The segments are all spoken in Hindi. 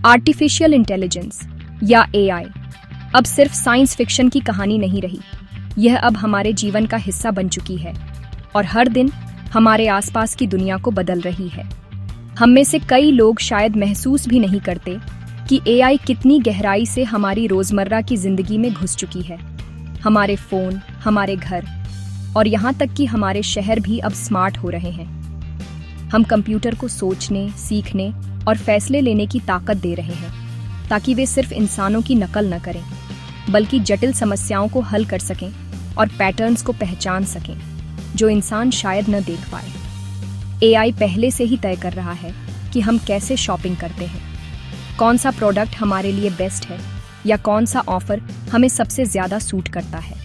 आर्टिफिशियल इंटेलिजेंस या एआई अब सिर्फ साइंस फिक्शन की कहानी नहीं रही। यह अब हमारे जीवन का हिस्सा बन चुकी है और हर दिन हमारे आसपास की दुनिया को बदल रही है। हम में से कई लोग शायद महसूस भी नहीं करते कि एआई कितनी गहराई से हमारी रोजमर्रा की जिंदगी में घुस चुकी है। हमारे फोन, हमारे घर और यहाँ तक कि हमारे शहर भी अब स्मार्ट हो रहे हैं। हम कंप्यूटर को सोचने, सीखने और फैसले लेने की ताकत दे रहे हैं ताकि वे सिर्फ इंसानों की नकल न करें, बल्कि जटिल समस्याओं को हल कर सकें और पैटर्न्स को पहचान सकें जो इंसान शायद न देख पाए। एआई पहले से ही तय कर रहा है कि हम कैसे शॉपिंग करते हैं, कौन सा प्रोडक्ट हमारे लिए बेस्ट है या कौन सा ऑफर हमें सबसे ज़्यादा सूट करता है।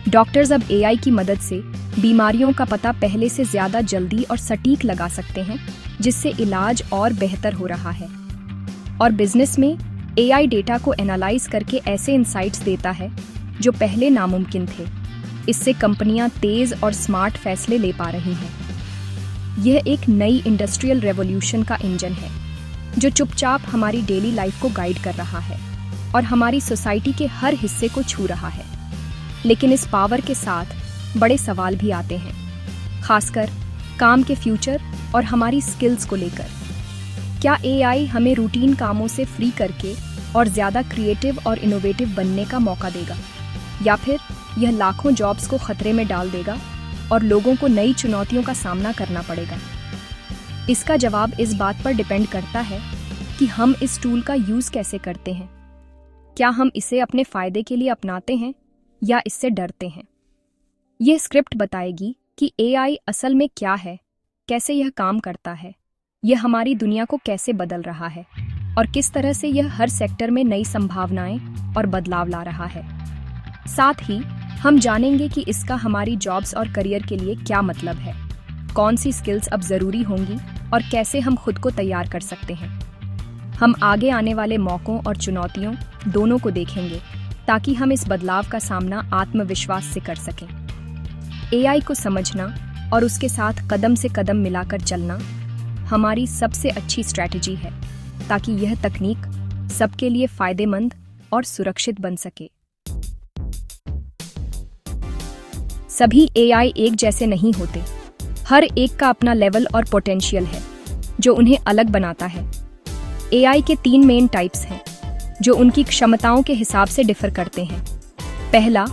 डॉक्टर्स अब एआई की मदद से बीमारियों का पता पहले से ज़्यादा जल्दी और सटीक लगा सकते हैं, जिससे इलाज और बेहतर हो रहा है। और बिजनेस में एआई डेटा को एनालाइज करके ऐसे इंसाइट्स देता है जो पहले नामुमकिन थे। इससे कंपनियां तेज़ और स्मार्ट फैसले ले पा रही हैं। यह एक नई इंडस्ट्रियल रेवोल्यूशन का इंजन है जो चुपचाप हमारी डेली लाइफ को गाइड कर रहा है और हमारी सोसाइटी के हर हिस्से को छू रहा है। लेकिन इस पावर के साथ बड़े सवाल भी आते हैं, खासकर काम के फ्यूचर और हमारी स्किल्स को लेकर। क्या एआई हमें रूटीन कामों से फ्री करके और ज़्यादा क्रिएटिव और इनोवेटिव बनने का मौका देगा, या फिर यह लाखों जॉब्स को खतरे में डाल देगा और लोगों को नई चुनौतियों का सामना करना पड़ेगा? इसका जवाब इस बात पर डिपेंड करता है कि हम इस टूल का यूज़ कैसे करते हैं। क्या हम इसे अपने फ़ायदे के लिए अपनाते हैं या इससे डरते हैं? यह स्क्रिप्ट बताएगी कि एआई असल में क्या है, कैसे यह काम करता है, यह हमारी दुनिया को कैसे बदल रहा है और किस तरह से यह हर सेक्टर में नई संभावनाएं और बदलाव ला रहा है। साथ ही हम जानेंगे कि इसका हमारी जॉब्स और करियर के लिए क्या मतलब है, कौन सी स्किल्स अब ज़रूरी होंगी और कैसे हम खुद को तैयार कर सकते हैं। हम आगे आने वाले मौक़ों और चुनौतियों दोनों को देखेंगे ताकि हम इस बदलाव का सामना आत्मविश्वास से कर सकें। एआई को समझना और उसके साथ कदम से कदम मिलाकर चलना हमारी सबसे अच्छी स्ट्रैटेजी है ताकि यह तकनीक सबके लिए फ़ायदेमंद और सुरक्षित बन सके। सभी एआई एक जैसे नहीं होते। हर एक का अपना लेवल और पोटेंशियल है जो उन्हें अलग बनाता है। एआई के 3 मेन टाइप्स हैं जो उनकी क्षमताओं के हिसाब से डिफर करते हैं। पहला,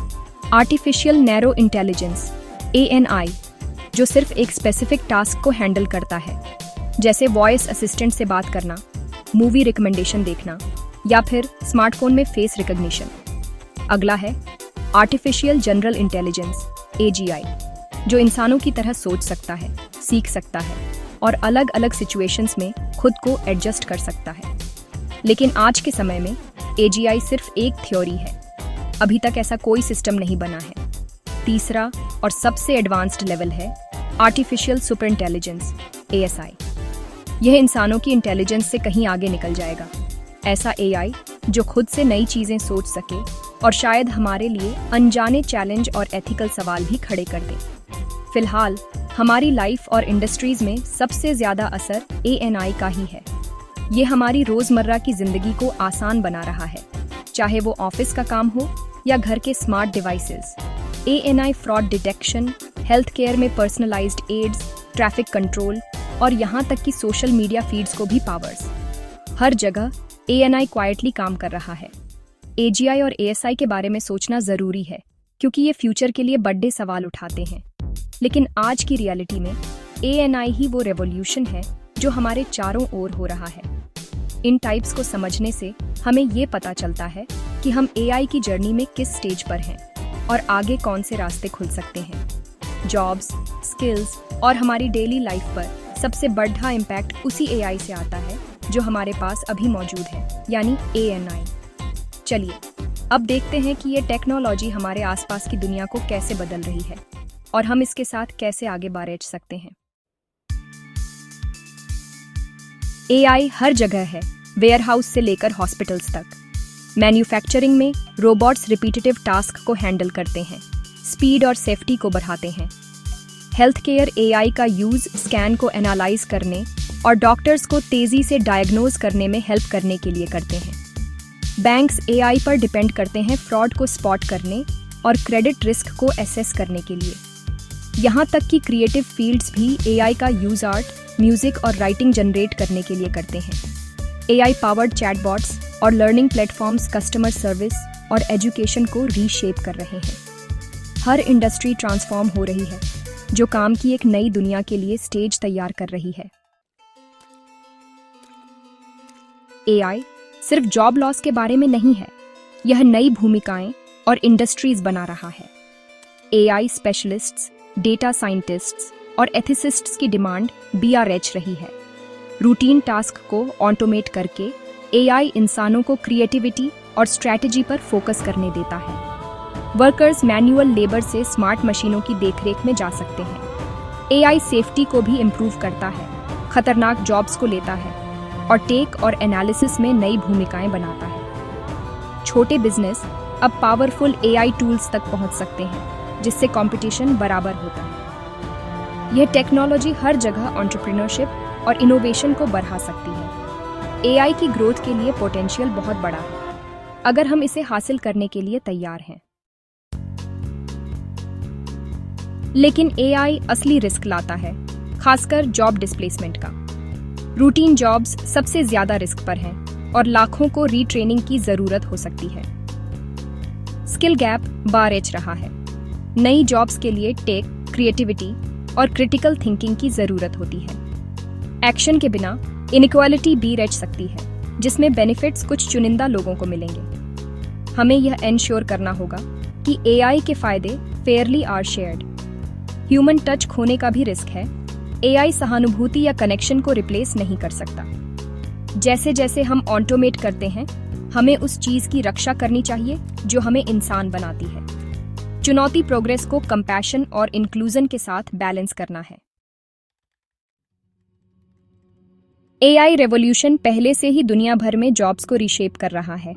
आर्टिफिशियल नैरो इंटेलिजेंस ANI, जो सिर्फ एक स्पेसिफिक टास्क को हैंडल करता है, जैसे वॉइस असिस्टेंट से बात करना, मूवी रिकमेंडेशन देखना या फिर स्मार्टफोन में फेस रिकॉग्निशन। अगला है आर्टिफिशियल जनरल इंटेलिजेंस AGI, जो इंसानों की तरह सोच सकता है, सीख सकता है और अलग अलग सिचुएशंस में खुद को एडजस्ट कर सकता है। लेकिन आज के समय में AGI सिर्फ एक थ्योरी है, अभी तक ऐसा कोई सिस्टम नहीं बना है। तीसरा और सबसे एडवांस्ड लेवल है आर्टिफिशियल सुपर इंटेलिजेंस ASI। यह इंसानों की इंटेलिजेंस से कहीं आगे निकल जाएगा। ऐसा AI जो खुद से नई चीज़ें सोच सके और शायद हमारे लिए अनजाने चैलेंज और एथिकल सवाल भी खड़े कर दे। फिलहाल हमारी लाइफ और इंडस्ट्रीज में सबसे ज़्यादा असर ANI का ही है। ये हमारी रोज़मर्रा की ज़िंदगी को आसान बना रहा है, चाहे वो ऑफिस का काम हो या घर के smart devices. ANI fraud detection, health care में पर्सनलाइज्ड एड्स, ट्रैफिक कंट्रोल और यहाँ तक कि सोशल मीडिया फीड्स को भी पावर्स। हर जगह ANI क्वाइटली काम कर रहा है। AGI और ASI के बारे में सोचना ज़रूरी है क्योंकि ये फ्यूचर के लिए बड़े सवाल उठाते हैं। लेकिन आज की रियलिटी में ANI ही वो रेवोल्यूशन है जो हमारे चारों ओर हो रहा है। इन टाइप्स को समझने से हमें ये पता चलता है कि हम एआई की जर्नी में किस स्टेज पर हैं और आगे कौन से रास्ते खुल सकते हैं। जॉब्स, स्किल्स और हमारी डेली लाइफ पर सबसे बड़ा इम्पैक्ट उसी एआई से आता है जो हमारे पास अभी मौजूद है, यानी ANI। चलिए अब देखते हैं कि ये टेक्नोलॉजी हमारे आसपास की दुनिया को कैसे बदल रही है और हम इसके साथ कैसे आगे बढ़ सकते हैं। एआई हर जगह है, वेयरहाउस से लेकर हॉस्पिटल्स तक। मैन्युफैक्चरिंग में रोबोट्स रिपीटेटिव टास्क को हैंडल करते हैं, स्पीड और सेफ्टी को बढ़ाते हैं। हेल्थ केयर एआई का यूज़ स्कैन को एनालाइज करने और डॉक्टर्स को तेजी से डायग्नोज करने में हेल्प करने के लिए करते हैं। बैंक्स एआई पर डिपेंड करते हैं फ्रॉड को स्पॉट करने और क्रेडिट रिस्क को एसेस करने के लिए। यहाँ तक कि क्रिएटिव फील्ड्स भी एआई का यूज आर्ट, म्यूजिक और राइटिंग जनरेट करने के लिए करते हैं। एआई पावर्ड चैटबॉट्स और लर्निंग प्लेटफॉर्म्स कस्टमर सर्विस और एजुकेशन को रीशेप कर रहे हैं। हर इंडस्ट्री ट्रांसफॉर्म हो रही है, जो काम की एक नई दुनिया के लिए स्टेज तैयार कर रही है। एआई सिर्फ जॉब लॉस के बारे में नहीं है, यह नई भूमिकाएं और इंडस्ट्रीज बना रहा है। एआई स्पेशलिस्ट्स, डेटा साइंटिस्ट्स और एथिसिस्ट्स की डिमांड BRH रही है। रूटीन टास्क को ऑटोमेट करके एआई इंसानों को क्रिएटिविटी और स्ट्रैटेजी पर फोकस करने देता है। वर्कर्स मैन्युअल लेबर से स्मार्ट मशीनों की देखरेख में जा सकते हैं। एआई सेफ्टी को भी इम्प्रूव करता है, खतरनाक जॉब्स को लेता है और टेक और एनालिसिस में नई भूमिकाएं बनाता है। छोटे बिजनेस अब पावरफुल एआई टूल्स तक पहुंच सकते हैं, जिससे कंपटीशन बराबर होता है। यह टेक्नोलॉजी हर जगह एंटरप्रेन्योरशिप और इनोवेशन को बढ़ा सकती है। एआई की ग्रोथ के लिए पोटेंशियल बहुत बड़ा है, अगर हम इसे हासिल करने के लिए तैयार हैं। लेकिन एआई असली रिस्क लाता है, खासकर जॉब डिस्प्लेसमेंट का। रूटीन जॉब्स सबसे ज्यादा रिस्क पर हैं और लाखों को रीट्रेनिंग की जरूरत हो सकती है। स्किल गैप बारिश रहा है। नई जॉब्स के लिए टेक, क्रिएटिविटी और क्रिटिकल थिंकिंग की जरूरत होती है। एक्शन के बिना इनइक्वालिटी भी रह सकती है, जिसमें बेनिफिट्स कुछ चुनिंदा लोगों को मिलेंगे। हमें यह एंश्योर करना होगा कि एआई के फायदे fairly are shared. Human touch खोने का भी रिस्क है। एआई सहानुभूति या कनेक्शन को रिप्लेस नहीं कर सकता। जैसे जैसे हम ऑटोमेट करते हैं, हमें उस चीज की रक्षा करनी चाहिए जो हमें इंसान बनाती है। चुनौती प्रोग्रेस को कंपैशन और इंक्लूजन के साथ बैलेंस करना है। एआई रेवोल्यूशन पहले से ही दुनिया भर में जॉब्स को रीशेप कर रहा है।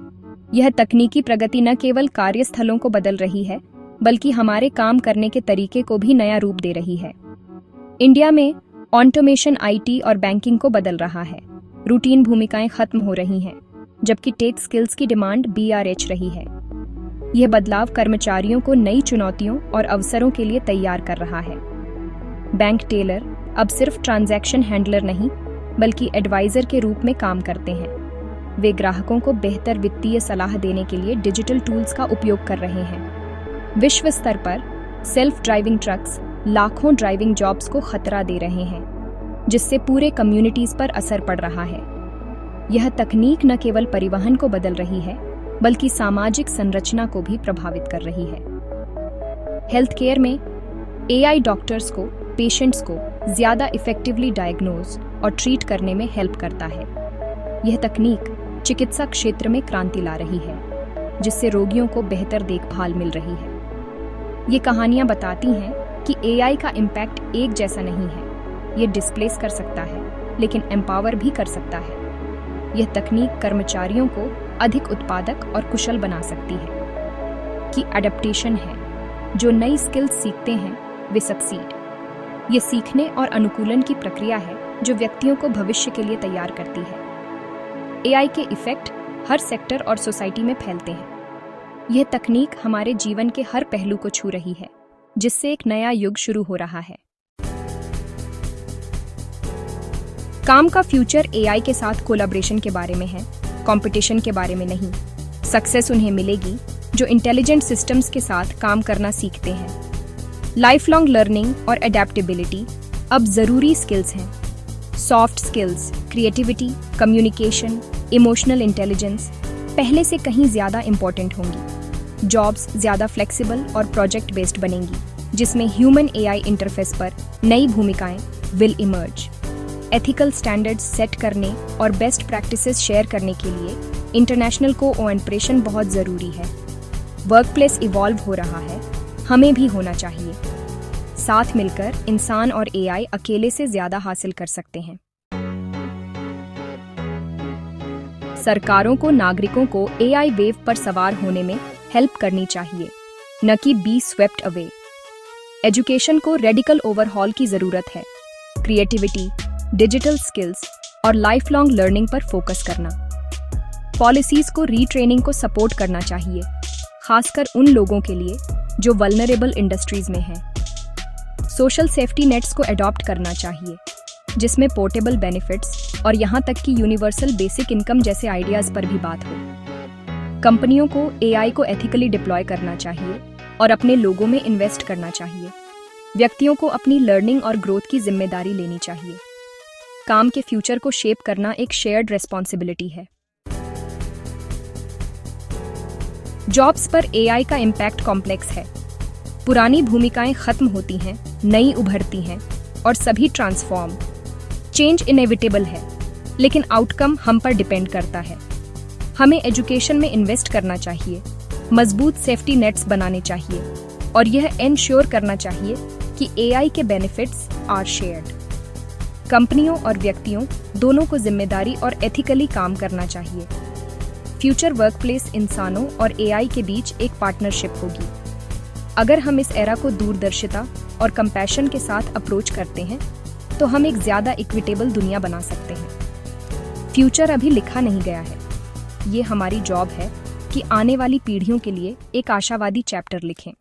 यह तकनीकी प्रगति न केवल कार्यस्थलों को बदल रही है, बल्कि हमारे काम करने के तरीके को भी नया रूप दे रही है। इंडिया में ऑटोमेशन आईटी और बैंकिंग को बदल रहा है। रूटीन भूमिकाएं खत्म हो रही हैं, जबकि टेक स्किल्स की डिमांड BRH रही है। यह बदलाव कर्मचारियों को नई चुनौतियों और अवसरों के लिए तैयार कर रहा है। बैंक टेलर अब सिर्फ ट्रांजैक्शन हैंडलर नहीं, बल्कि एडवाइजर के रूप में काम करते हैं। वे ग्राहकों को बेहतर वित्तीय सलाह देने के लिए डिजिटल टूल्स का उपयोग कर रहे हैं। विश्व स्तर पर सेल्फ ड्राइविंग ट्रक्स लाखों ड्राइविंग जॉब्स को खतरा दे रहे हैं, जिससे पूरे कम्युनिटीज पर असर पड़ रहा है। यह तकनीक न केवल परिवहन को बदल रही है, बल्कि सामाजिक संरचना को भी प्रभावित कर रही है। हेल्थ केयर में एआई डॉक्टर्स को पेशेंट्स को ज्यादा इफेक्टिवली डायग्नोज और ट्रीट करने में हेल्प करता है। यह तकनीक चिकित्सा क्षेत्र में क्रांति ला रही है, जिससे रोगियों को बेहतर देखभाल मिल रही है। ये कहानियां बताती हैं कि एआई का इम्पैक्ट एक जैसा नहीं है। ये डिस्प्लेस कर सकता है, लेकिन एम्पावर भी कर सकता है। यह तकनीक कर्मचारियों को अधिक उत्पादक और कुशल बना सकती है। कि एडेप्टेशन है, जो नई स्किल्स सीखते हैं वे सक्सीड। ये सीखने और अनुकूलन की प्रक्रिया है जो व्यक्तियों को भविष्य के लिए तैयार करती है। एआई के इफेक्ट हर सेक्टर और सोसाइटी में फैलते हैं। यह तकनीक हमारे जीवन के हर पहलू को छू रही है, जिससे एक नया युग शुरू हो रहा है। काम का फ्यूचर एआई के साथ कोलैबोरेशन के बारे में है, कंपटीशन के बारे में नहीं। सक्सेस उन्हें मिलेगी जो इंटेलिजेंट सिस्टम्स के साथ काम करना सीखते हैं। लाइफ लॉन्ग लर्निंग और एडेप्टेबिलिटी अब जरूरी स्किल्स हैं। Soft skills, creativity, communication, emotional intelligence पहले से कहीं ज्यादा इंपॉर्टेंट होंगी। जॉब्स ज्यादा फ्लेक्सिबल और प्रोजेक्ट बेस्ड बनेंगी, जिसमें ह्यूमन एआई इंटरफेस पर नई भूमिकाएं will emerge. Ethical standards set करने और बेस्ट प्रैक्टिसेस शेयर करने के लिए इंटरनेशनल कोऑपरेशन बहुत जरूरी है। वर्कप्लेस इवॉल्व हो रहा है, हमें भी होना चाहिए। साथ मिलकर इंसान और एआई अकेले से ज्यादा हासिल कर सकते हैं। सरकारों को नागरिकों को एआई वेव पर सवार होने में हेल्प करनी चाहिए, न कि बी स्वेप्ट अवे। एजुकेशन को रेडिकल ओवरहॉल की जरूरत है। क्रिएटिविटी, डिजिटल स्किल्स और लाइफ लॉन्ग लर्निंग पर फोकस करना। पॉलिसीज को रीट्रेनिंग को सपोर्ट करना चाहिए, खासकर उन लोगों के लिए जो वल्नरेबल इंडस्ट्रीज में हैं। सोशल सेफ्टी नेट्स को अडॉप्ट करना चाहिए, जिसमें पोर्टेबल बेनिफिट्स और यहाँ तक कि यूनिवर्सल बेसिक इनकम जैसे आइडियाज पर भी बात हो। कंपनियों को एआई को एथिकली डिप्लॉय करना चाहिए और अपने लोगों में इन्वेस्ट करना चाहिए। व्यक्तियों को अपनी लर्निंग और ग्रोथ की जिम्मेदारी लेनी चाहिए। काम के फ्यूचर को शेप करना एक शेयर्ड रेस्पॉन्सिबिलिटी है। जॉब्स पर एआई का इम्पैक्ट कॉम्प्लेक्स है। पुरानी भूमिकाएं खत्म होती हैं, नई उभरती हैं और सभी ट्रांसफॉर्म। चेंज इनेविटेबल है, लेकिन आउटकम हम पर डिपेंड करता है। हमें एजुकेशन में इन्वेस्ट करना चाहिए, मजबूत सेफ्टी नेट्स बनाने चाहिए और यह एंश्योर करना चाहिए कि एआई के बेनिफिट्स आर शेयर्ड। कंपनियों और व्यक्तियों दोनों को जिम्मेदारी और एथिकली काम करना चाहिए। फ्यूचर वर्कप्लेस इंसानों और एआई के बीच एक पार्टनरशिप होगी। अगर हम इस एरा को दूरदर्शिता और कंपैशन के साथ अप्रोच करते हैं तो हम एक ज्यादा इक्विटेबल दुनिया बना सकते हैं। फ्यूचर अभी लिखा नहीं गया है। ये हमारी जॉब है कि आने वाली पीढ़ियों के लिए एक आशावादी चैप्टर लिखें।